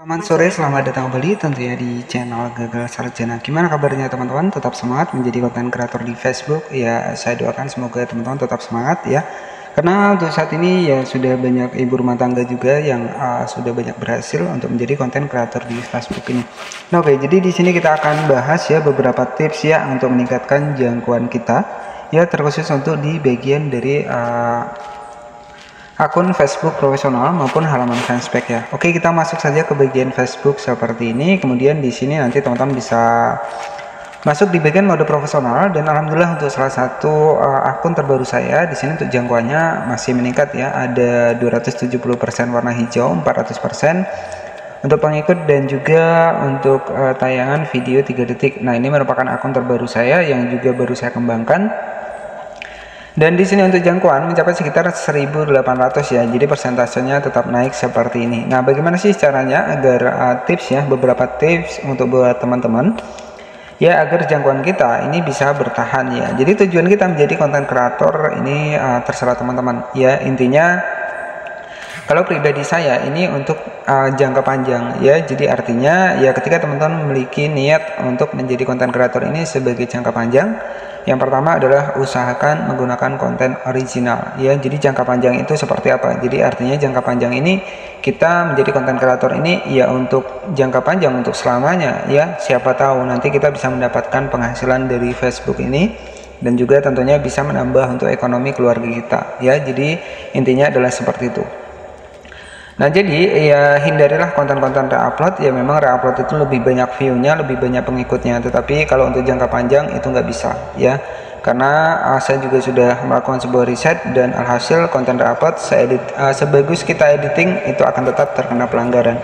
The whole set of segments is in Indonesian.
Selamat sore, selamat datang kembali tentunya di channel Gagal Sarjana. Gimana kabarnya teman-teman? Tetap semangat menjadi konten kreator di Facebook. Ya, saya doakan semoga teman-teman tetap semangat ya. Karena untuk saat ini ya sudah banyak ibu rumah tangga juga yang sudah banyak berhasil untuk menjadi konten kreator di Facebook ini. Nah, oke, jadi di sini kita akan bahas ya beberapa tips ya untuk meningkatkan jangkauan kita ya, terkhusus untuk di bagian dari akun Facebook profesional maupun halaman fanspage ya. Oke, kita masuk saja ke bagian Facebook seperti ini. Kemudian di sini nanti teman-teman bisa masuk di bagian mode profesional, dan alhamdulillah untuk salah satu akun terbaru saya di sini untuk jangkauannya masih meningkat ya. Ada 270% warna hijau, 400% untuk pengikut, dan juga untuk tayangan video 3 detik. Nah, ini merupakan akun terbaru saya yang juga baru saya kembangkan. Dan di sini untuk jangkauan mencapai sekitar 1.800 ya. Jadi persentasenya tetap naik seperti ini. Nah, bagaimana sih caranya agar tips ya, beberapa tips untuk buat teman-teman ya agar jangkauan kita ini bisa bertahan ya. Jadi tujuan kita menjadi konten kreator ini terserah teman-teman ya. Intinya kalau pribadi saya ini untuk jangka panjang ya. Jadi artinya ya ketika teman-teman memiliki niat untuk menjadi konten kreator ini sebagai jangka panjang, yang pertama adalah usahakan menggunakan konten original ya. Jadi jangka panjang itu seperti apa? Jadi artinya jangka panjang ini kita menjadi konten kreator ini ya untuk jangka panjang, untuk selamanya ya. Siapa tahu nanti kita bisa mendapatkan penghasilan dari Facebook ini, dan juga tentunya bisa menambah untuk ekonomi keluarga kita ya. Jadi intinya adalah seperti itu. Nah, jadi ya hindarilah konten-konten reupload ya. Memang reupload itu lebih banyak view-nya, lebih banyak pengikutnya, tetapi kalau untuk jangka panjang itu nggak bisa ya. Karena saya juga sudah melakukan sebuah riset, dan alhasil konten reupload sebagus kita editing itu akan tetap terkena pelanggaran.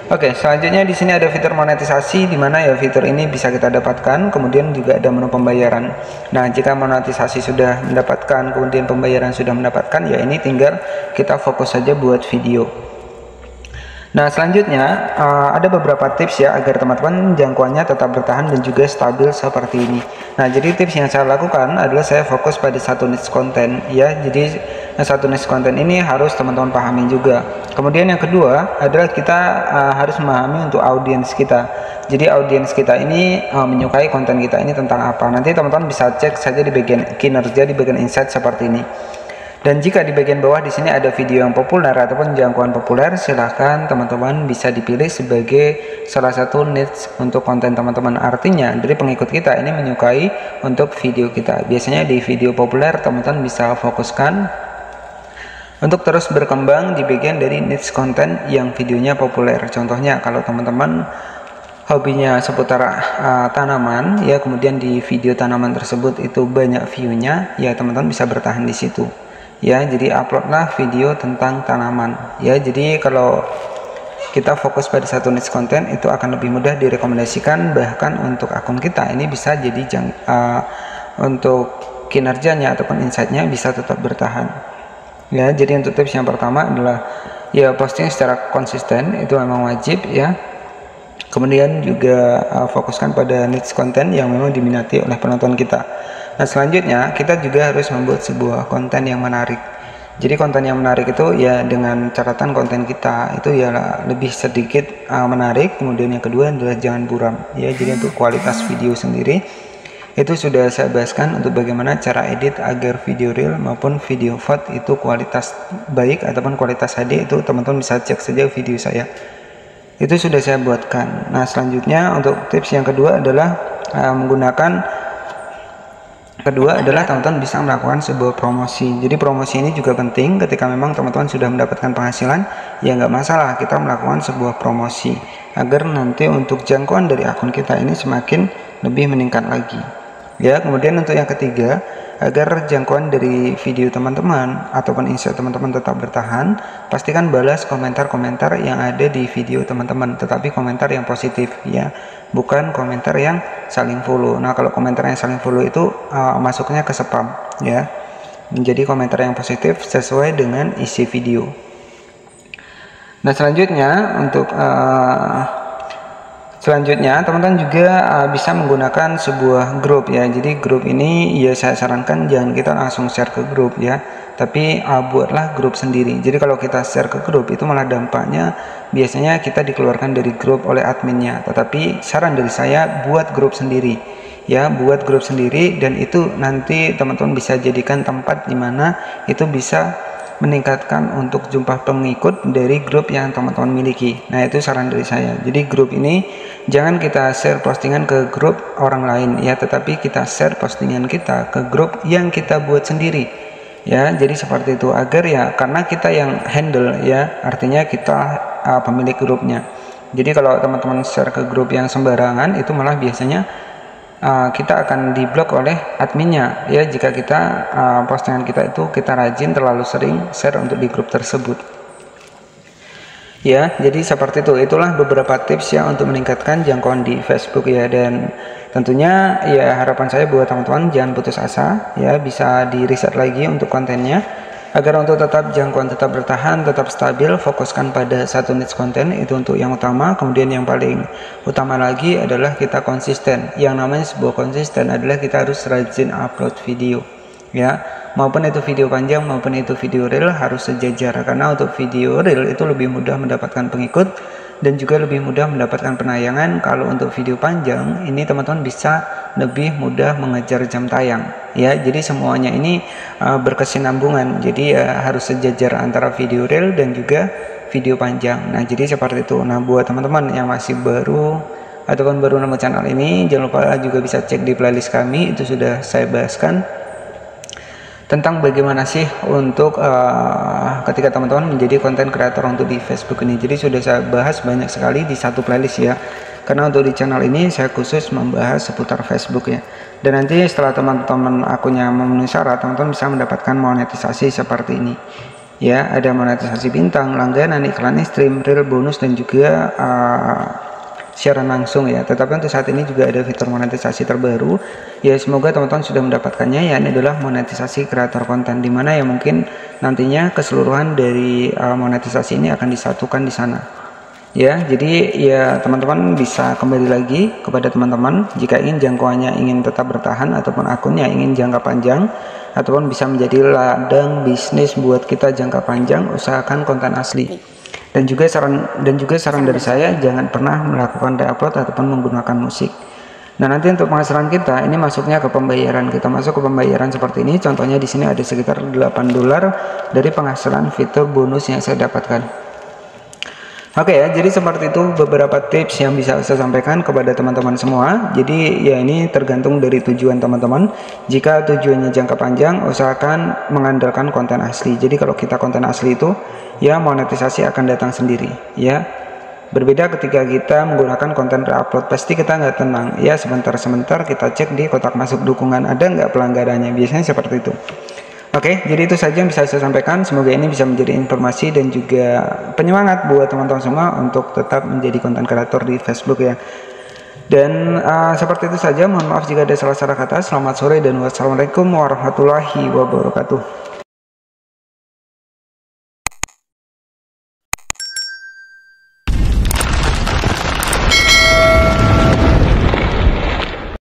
Oke, selanjutnya di sini ada fitur monetisasi, di mana ya fitur ini bisa kita dapatkan. Kemudian juga ada menu pembayaran. Nah, jika monetisasi sudah mendapatkan, kemudian pembayaran sudah mendapatkan, ya ini tinggal kita fokus saja buat video. Nah, selanjutnya ada beberapa tips ya agar teman-teman jangkauannya tetap bertahan dan juga stabil seperti ini. Nah, jadi tips yang saya lakukan adalah saya fokus pada satu niche konten ya. Jadi satu niche konten ini harus teman-teman pahami juga. Kemudian yang kedua adalah kita harus memahami untuk audiens kita. Jadi audiens kita ini menyukai konten kita ini tentang apa. Nanti teman-teman bisa cek saja di bagian kinerja, di bagian insight seperti ini. Dan jika di bagian bawah di sini ada video yang populer ataupun jangkauan populer, silahkan teman-teman bisa dipilih sebagai salah satu niche untuk konten teman-teman. Artinya dari pengikut kita ini menyukai untuk video kita. Biasanya di video populer teman-teman bisa fokuskan untuk terus berkembang di bagian dari niche konten yang videonya populer. Contohnya kalau teman-teman hobinya seputar tanaman ya, kemudian di video tanaman tersebut itu banyak view-nya, ya teman-teman bisa bertahan di situ. Ya, jadi uploadlah video tentang tanaman ya. Jadi kalau kita fokus pada satu niche konten itu akan lebih mudah direkomendasikan, bahkan untuk akun kita ini bisa jadi untuk kinerjanya ataupun insightnya bisa tetap bertahan ya. Jadi untuk tips yang pertama adalah ya posting secara konsisten, itu memang wajib ya. Kemudian juga fokuskan pada niche konten yang memang diminati oleh penonton kita. Nah, selanjutnya kita juga harus membuat sebuah konten yang menarik. Jadi konten yang menarik itu ya dengan catatan konten kita itu ya lebih sedikit menarik. Kemudian yang kedua adalah jangan buram ya. Jadi untuk kualitas video sendiri itu sudah saya bahaskan untuk bagaimana cara edit agar video real maupun video VOD itu kualitas baik ataupun kualitas HD. Itu teman-teman bisa cek saja video saya, itu sudah saya buatkan. Nah, selanjutnya untuk tips yang kedua adalah teman-teman bisa melakukan sebuah promosi. Jadi promosi ini juga penting ketika memang teman-teman sudah mendapatkan penghasilan, ya nggak masalah kita melakukan sebuah promosi agar nanti untuk jangkauan dari akun kita ini semakin lebih meningkat lagi ya. Kemudian untuk yang ketiga, agar jangkauan dari video teman-teman ataupun insight teman-teman tetap bertahan, pastikan balas komentar-komentar yang ada di video teman-teman, tetapi komentar yang positif ya, bukan komentar yang saling follow. Nah, kalau komentar yang saling follow itu masuknya ke spam ya. Menjadi komentar yang positif sesuai dengan isi video. Nah, selanjutnya teman-teman juga bisa menggunakan sebuah grup ya. Jadi grup ini ya saya sarankan jangan kita langsung share ke grup ya, tapi buatlah grup sendiri. Jadi kalau kita share ke grup itu malah dampaknya biasanya kita dikeluarkan dari grup oleh adminnya. Tetapi saran dari saya, buat grup sendiri ya, buat grup sendiri, dan itu nanti teman-teman bisa jadikan tempat dimana itu bisa meningkatkan untuk jumlah pengikut dari grup yang teman-teman miliki. Nah, itu saran dari saya. Jadi grup ini jangan kita share postingan ke grup orang lain ya, tetapi kita share postingan kita ke grup yang kita buat sendiri ya. Jadi seperti itu, agar ya, karena kita yang handle ya, artinya kita pemilik grupnya. Jadi kalau teman-teman share ke grup yang sembarangan, itu malah biasanya kita akan diblok oleh adminnya ya, jika kita postingan kita itu kita rajin terlalu sering share untuk di grup tersebut ya. Jadi seperti itu, itulah beberapa tips ya untuk meningkatkan jangkauan di Facebook ya. Dan tentunya ya, harapan saya buat teman-teman jangan putus asa ya, bisa di riset lagi untuk kontennya, agar untuk tetap jangkauan tetap bertahan, tetap stabil. Fokuskan pada satu niche konten, itu untuk yang utama. Kemudian yang paling utama lagi adalah kita konsisten. Yang namanya sebuah konsisten adalah kita harus rajin upload video ya, maupun itu video panjang maupun itu video reel harus sejajar, karena untuk video reel itu lebih mudah mendapatkan pengikut dan juga lebih mudah mendapatkan penayangan. Kalau untuk video panjang ini teman-teman bisa lebih mudah mengejar jam tayang ya. Jadi semuanya ini berkesinambungan, jadi harus sejajar antara video reel dan juga video panjang. Nah, jadi seperti itu. Nah, buat teman-teman yang masih baru ataupun baru nemu channel ini, jangan lupa juga bisa cek di playlist kami, itu sudah saya bahaskan tentang bagaimana sih untuk ketika teman-teman menjadi konten kreator untuk di Facebook ini. Jadi sudah saya bahas banyak sekali di satu playlist ya, karena untuk di channel ini saya khusus membahas seputar Facebook ya. Dan nanti setelah teman-teman akunnya memenuhi syarat, teman-teman bisa mendapatkan monetisasi seperti ini ya. Ada monetisasi bintang, langganan, iklan, stream, reel, bonus, dan juga siaran langsung ya. Tetapi untuk saat ini juga ada fitur monetisasi terbaru ya, semoga teman-teman sudah mendapatkannya ya. Ini adalah monetisasi kreator konten, dimana ya mungkin nantinya keseluruhan dari monetisasi ini akan disatukan di sana ya. Jadi ya, teman-teman bisa kembali lagi kepada teman-teman jika ingin jangkauannya ingin tetap bertahan, ataupun akunnya ingin jangka panjang, ataupun bisa menjadi ladang bisnis buat kita jangka panjang, usahakan konten asli. Dan juga saran dari saya, jangan pernah melakukan re-upload ataupun menggunakan musik. Nah, nanti untuk penghasilan kita ini masuknya ke pembayaran. Kita masuk ke pembayaran seperti ini. Contohnya di sini ada sekitar $8 dari penghasilan fitur bonus yang saya dapatkan. Oke ya, jadi seperti itu beberapa tips yang bisa saya sampaikan kepada teman-teman semua. Jadi ya, ini tergantung dari tujuan teman-teman. Jika tujuannya jangka panjang, usahakan mengandalkan konten asli. Jadi kalau kita konten asli itu ya, monetisasi akan datang sendiri ya. Berbeda ketika kita menggunakan konten re-upload, pasti kita nggak tenang ya, sebentar-sebentar kita cek di kotak masuk dukungan ada nggak pelanggarannya, biasanya seperti itu. Oke, jadi itu saja yang bisa saya sampaikan. Semoga ini bisa menjadi informasi dan juga penyemangat buat teman-teman semua untuk tetap menjadi konten kreator di Facebook ya. Dan seperti itu saja, mohon maaf jika ada salah-salah kata. Selamat sore dan wassalamualaikum warahmatullahi wabarakatuh.